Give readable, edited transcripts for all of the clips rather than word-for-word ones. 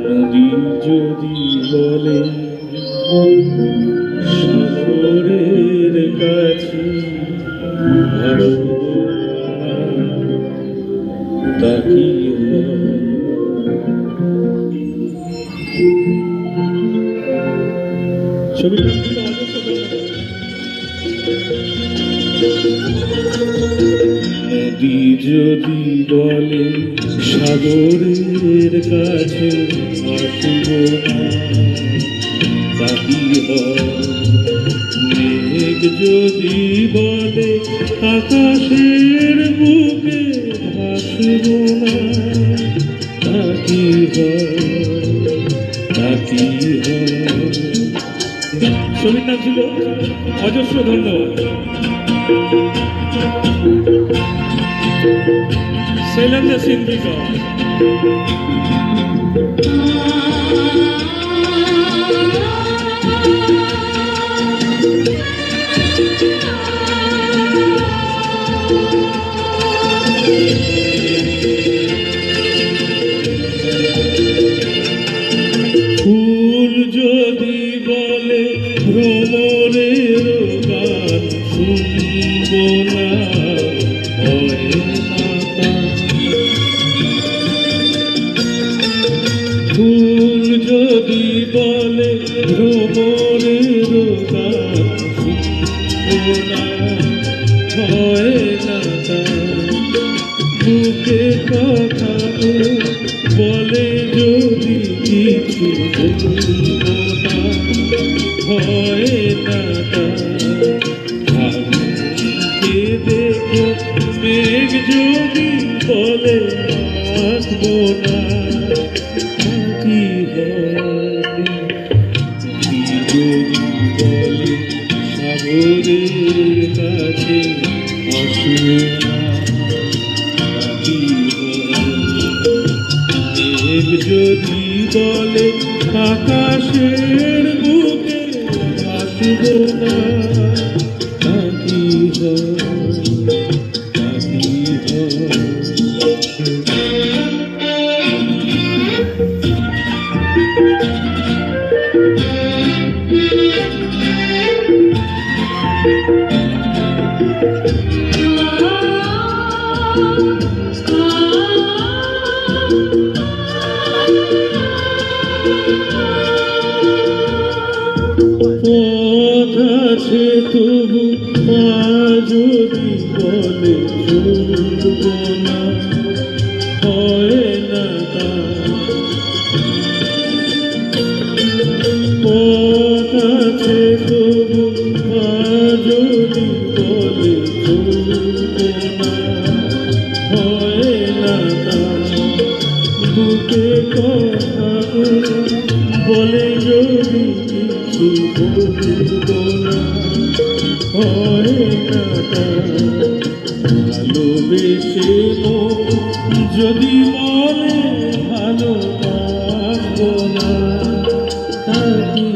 নদী যদি বলে সাগরের কাছে ভাসবো তা কি ছবিটা নদী যদি বলে সাগরের কাছে আসব না তা কি হয় মেঘ যদি বলে আকাশের বুকে ভাসব না তা কি হয় ছবির নাম ছিল অজস্র ধন্যবাদ। Selam da Sindika. ফুল যদি বলে ভ্রমরের গান শুনব না ফুল যদি বলে ভ্রমরের গান শুনব না হয় না বুকে কথা বলে যদি কিছু বলব না হয় না ভাবকে দেখো মেঘ যদি বলে আসব না কি যদি বলে সাগরের কাছে আসব না কি মেঘ যদি বলে আকাশের বুকে আসব না কি পথ আছে তবু পা যদি বলে চলব না হয় না পথ আছে তবু পা যদি বলে চলব না হয় না বুকে কথা বলে যদি কিছু বলব না হয় না ভালোবেসে যদি বলে ভালোবাসব না তা কি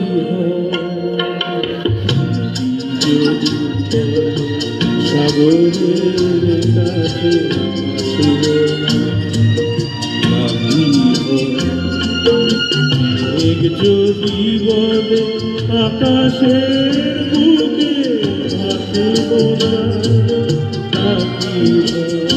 যদি সাগরের কাছে আসব না তা কি মেঘ যদি বলে আকাশের বুকে ভাসব না তা কি